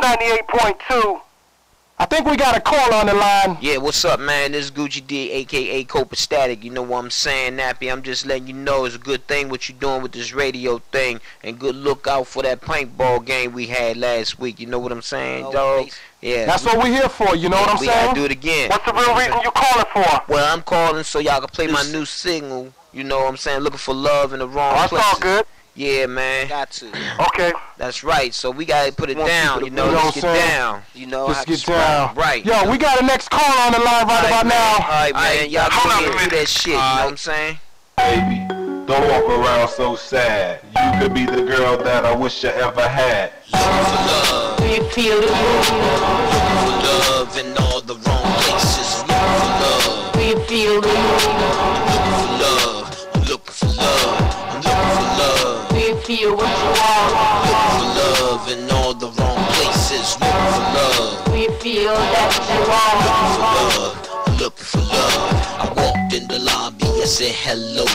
98.2. I think we got a call on the line. Yeah, what's up, man? This is Gucci D, a.k.a. Copastatic. You know what I'm saying, Nappy? I'm just letting you know it's a good thing what you're doing with this radio thing. And good look out for that paintball game we had last week. You know what I'm saying, dog? Yeah. That's what we're here for, you know what I'm saying? We gotta do it again. What's the real reason you calling for? Well, I'm calling so y'all can play my new single. You know what I'm saying? Looking for love in the wrong places. That's all good. Yeah, man. Got to. Okay. That's right. So we gotta put it down. You know, let's get down. You know, let's get down. Right. Yo, we got a next call on the line right about now. All right, man. Y'all go ahead and do that shit. You know what I'm saying? Baby, don't walk around so sad. You could be the girl that I wish I ever had. Looking for love. Do you feel it? Looking for love in all the wrong places. Looking for love. Do you feel it? Looking for love. I'm looking for love. I'm looking for love. Do you feel what you want? Looking for love in all the wrong places. Looking for love. Do you feel that you want? I'm looking for love. I walked in the lobby, I said hello.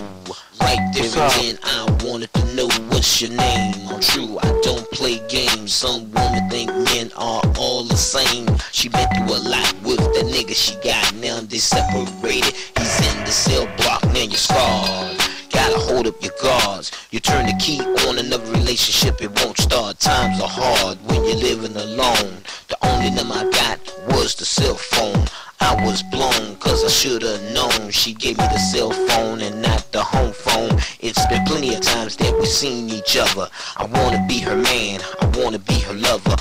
Right there and then I wanted to know what's your name. I'm true, I don't play games. Some women think men are all the same. She been through a lot with the nigga she got. Now they separated. He's in the cell block, now you're scarred. Gotta hold up your guards. You turn the key on another relationship, it won't start. Times are hard when you're living alone. The only number I got was the cell phone. I was blown cause I should've known. She gave me the cell phone and not the home phone. It's been plenty of times that we've seen each other. I wanna be her man, I wanna be her lover.